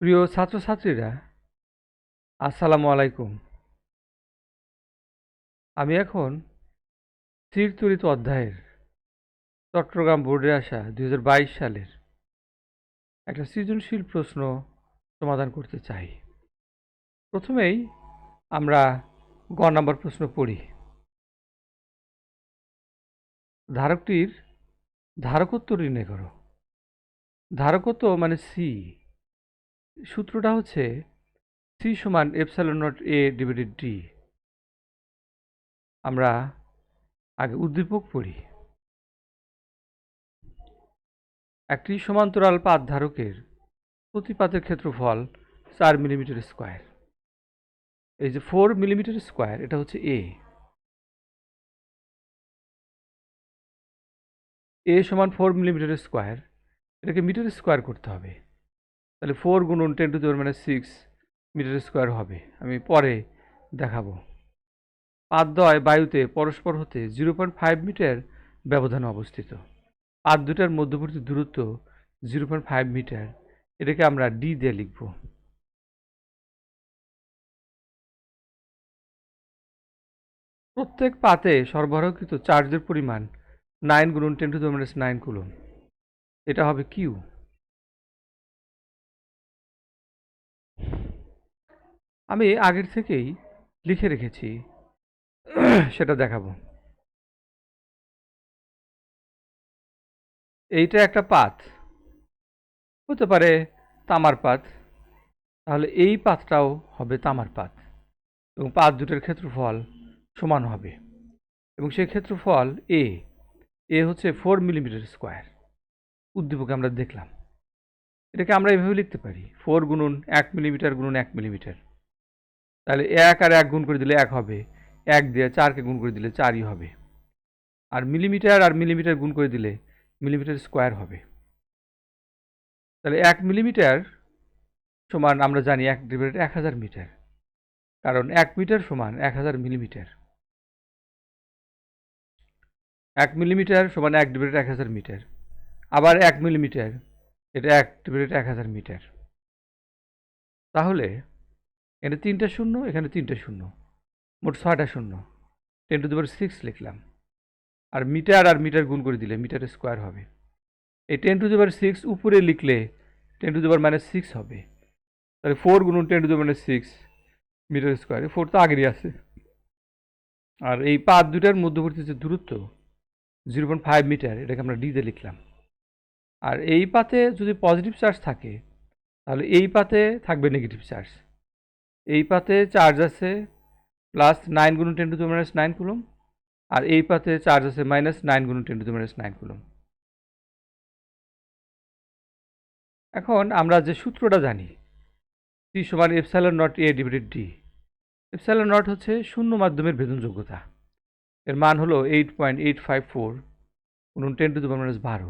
প্রিয় ছাত্রছাত্রীরা, আসসালামু আলাইকুম। আমি এখন চিরতরিত অধ্যায়ের চট্টগ্রাম বোর্ডে আসা 2022 সালের একটা সৃজনশীল প্রশ্ন সমাধান করতে চাই। প্রথমেই আমরা গ নাম্বার প্রশ্ন পড়ি। ধারকটির ধারকত্ব নির্ণয় করো। ধারকত্ব মানে সি, সূত্রটা হচ্ছে সি সমান epsilon not a divided D. আমরা আগে উদ্দীপক পড়ি। একটি সমান্তরাল পাত ধারকের প্রতি পাতের ক্ষেত্রফল 4 মিলিমিটার স্কোয়ার। এই যে 4 মিলিমিটার স্কোয়ার, এটা হচ্ছে এ সমান 4 মিলিমিটার স্কোয়ার। এটাকে মিটার স্কোয়ার করতে হবে, তাহলে 4 গুণন 10⁻⁶ মিটার স্কোয়ার হবে। আমি পরে দেখাবো। পাতদ্বয় বায়ুতে পরস্পর হতে 0.5 মিটার ব্যবধানে অবস্থিত। পাত দুটার মধ্যবর্তী দূরত্ব 0.5 মিটার। এটাকে আমরা ডি দিয়ে লিখব। প্রত্যেক পাতে সরবরাহকৃত চার্জের পরিমাণ 9 গুণন 10⁻⁹ কুলম। এটা হবে কিউ। আমি আগের থেকেই লিখে রেখেছি, সেটা দেখাবো। এইটা একটা পাত, হতে পারে তামার পাত, তাহলে এই পাতটাও হবে তামার পাত এবং পাত দুটোর ক্ষেত্রফল সমান হবে এবং সেই ক্ষেত্রফল এ হচ্ছে 4 মিলিমিটার স্কোয়ার। উদ্দীপকে আমরা দেখলাম। এটাকে আমরা এভাবে লিখতে পারি 4 গুণন 1 মিলিমিটার গুণন 1 মিলিমিটার। তাহলে 1 আর 1 গুণ করে দিলে 1 হবে, 1 দিয়ে 4কে গুণ করে দিলে 4ই হবে, আর মিলিমিটার আর মিলিমিটার গুণ করে দিলে মিলিমিটার স্কোয়ার হবে। তাহলে 1 মিলিমিটার সমান আমরা জানি 1/1000 মিটার, কারণ 1 মিটার সমান 1000 মিলিমিটার। 1 মিলিমিটার সমান 1/1000 মিটার। আবার 1 মিলিমিটার, এটা 1/1000 মিটার। তাহলে এখানে 3টা শূন্য, এখানে 3টা শূন্য, মোট 6টা শূন্য, 10⁶ লিখলাম। আর মিটার গুণ করে দিলে মিটার স্কোয়ার হবে। এই 10⁶ উপরে লিখলে 10⁻⁶ হবে। তাহলে 4 গুণন 10⁻⁶ মিটার স্কোয়ার। 4 তো আগেরই আছে। আর এই পাত দুটার মধ্যবর্তী যে দূরত্ব 0.5 মিটার, এটাকে আমরা ডিতে লিখলাম। আর এই পাতে যদি পজিটিভ চার্জ থাকে, তাহলে এই পাতে থাকবে নেগেটিভ চার্জ। এই পাতে চার্জ আছে প্লাস 9 গুণন 10⁻⁹ কুলম, আর এই পাতে চার্জ আছে -9 গুণন 10⁻⁹ কুলম। এখন আমরা যে সূত্রটা জানি, সি সমান epsilon not a divided D. Epsilon not হচ্ছে শূন্য মাধ্যমের ভেদনযোগ্যতা। এর মান হলো 8.854 গুণন 10⁻12।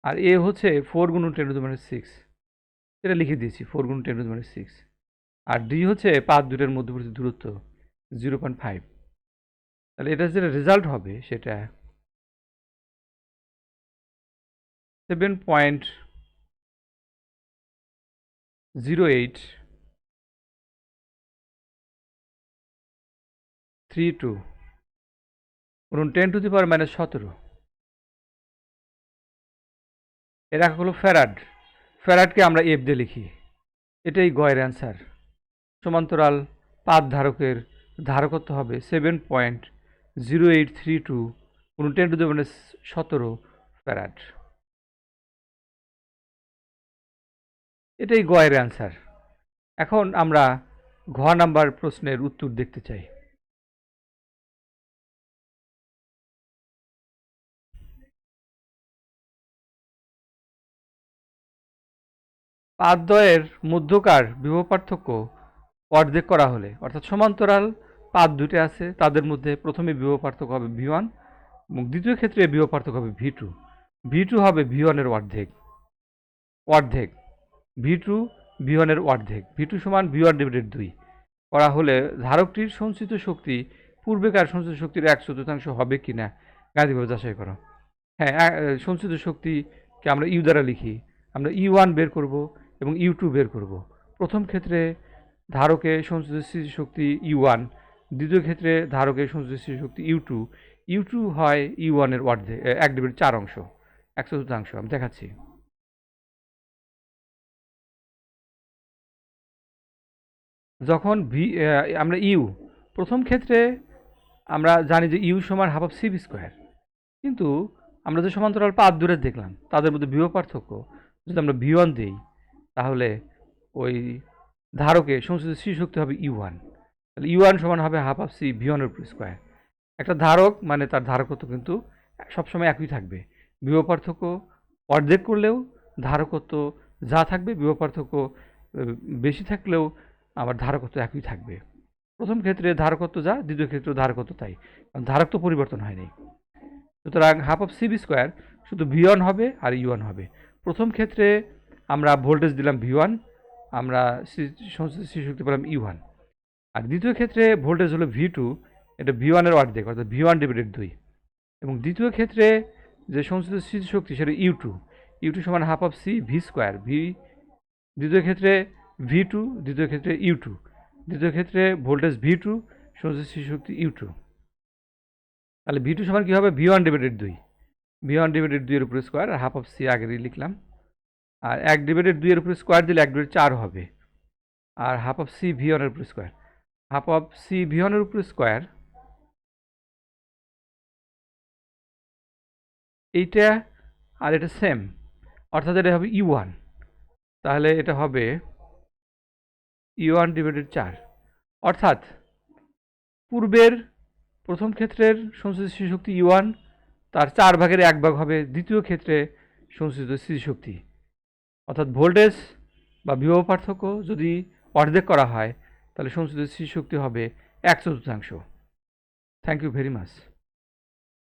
আর এ হচ্ছে 4 গুণন 10⁻⁶, এটা লিখে দিয়েছি 4 গুণন 10⁻⁶। আর ডি হচ্ছে পাত দুটার মধ্যবর্তী দূরত্ব 0.5। তাহলে এটা যেটা রেজাল্ট হবে সেটা 7.0832 গুণন 10⁻⁻17। এর একক হলো ফ্যারাড। ফ্যারাডকে আমরা এফ দিয়ে লিখি। এটাই গয়ের অ্যান্সার। সমান্তরাল পাত ধারকের ধারকত্ব হবে 7.0832 গুণন 10⁻17 ফ্যারাড। এটাই গয়ের অ্যান্সার। এখন আমরা ঘ নাম্বার প্রশ্নের উত্তর দেখতে চাই। পাতদ্বয়ের মধ্যকার বিভব পার্থক্য অর্ধেক করা হলে, অর্থাৎ সমান্তরাল পাত দুটো আছে, তাদের মধ্যে প্রথমে বিভব পার্থক্য হবে V1 এবং দ্বিতীয় ক্ষেত্রে বিভব পার্থক্য হবে V2। V2 হবে V1 এর অর্ধেক। V2 V1 এর অর্ধেক। V2 সমান V1 ডিভাইডেড 2 করা হলে ধারকটির সঞ্চিত শক্তি পূর্বেকার সঞ্চিত শক্তির 1/4 হবে কিনা গাণিতিকভাবে যাচাই করো। হ্যাঁ, সঞ্চিত শক্তিকে আমরা ইউ দ্বারা লিখি। আমরা E1 বের করব এবং ইউ টু বের করব। প্রথম ক্ষেত্রে ধারকে সঞ্চিত স্থিতিশক্তি U1, দ্বিতীয় ক্ষেত্রে ধারকে সঞ্চিত স্থিতিশক্তি U2। U2 হয় U1 এর অর্ধেক, 1/4 অংশ, 1/4। আমি দেখাচ্ছি। যখন আমরা প্রথম ক্ষেত্রে আমরা জানি যে ইউ সমান হাফ অফ সিভি স্কোয়ার, কিন্তু আমরা যে সমান্তরাল পাত দূরে দেখলাম তাদের মধ্যে বিভব পার্থক্য যদি আমরা V1 দিই, তাহলে ওই ধারকে সঞ্চিত স্থিতিশক্তি হবে U1। তাহলে U1 সমান হবে হাফ অফ সি V1 এর উপর স্কোয়ার। একটা ধারক মানে তার ধারকত্ব কিন্তু সবসময় একই থাকবে। বিভব পার্থক্য অর্ধেক করলেও ধারকত্ব যা থাকবে, বিভব পার্থক্য বেশি থাকলেও আবার ধারকত্ব একই থাকবে। প্রথম ক্ষেত্রে ধারকত্ব যা, দ্বিতীয় ক্ষেত্রে ধারকত্ব তাই, কারণ ধারক তো পরিবর্তন হয়নি। সুতরাং হাফ অফ সিবি স্কোয়ার শুধু V1 হবে আর U1 হবে। প্রথম ক্ষেত্রে আমরা ভোল্টেজ দিলাম V1, আমরা স্থিতিশক্তি পেলাম U1। আর দ্বিতীয় ক্ষেত্রে ভোল্টেজ হলো V2, এটা V1 এর অর্ধেক, অর্থাৎ V1/2। এবং দ্বিতীয় ক্ষেত্রে যে সঞ্চিত স্থিতিশক্তি সেটা U2 সমান half of C V square. দ্বিতীয় ক্ষেত্রে V2, দ্বিতীয় ক্ষেত্রে U2, দ্বিতীয় ক্ষেত্রে ভোল্টেজ V2, সঞ্চিত স্থিতিশক্তি U2। তাহলে V2 সমান কী হবে? V1/2, V1/2 এর উপরে স্কোয়ার, আর হাফ অফ সি আগেরই লিখলাম। আর 1/2 এর উপরে স্কোয়ার দিলে 1/4 হবে, আর হাফ অফ সি V1 এর উপরে square, half of C V1 এর উপরে স্কোয়ার। এইটা আর এটা সেম, অর্থাৎ এটা হবে U1। তাহলে এটা হবে U1/4, অর্থাৎ পূর্বের প্রথম ক্ষেত্রের সঞ্চিত স্থিতিশক্তি U1, তার 4/1 হবে দ্বিতীয় ক্ষেত্রে সঞ্চিত স্থিতিশক্তি। অর্থাৎ ভোল্টেজ বা বিভব পার্থক্য যদি অর্ধেক করা হয়, তাহলে সঞ্চিত স্থিতিশক্তি হবে 1/4। Thank you very much.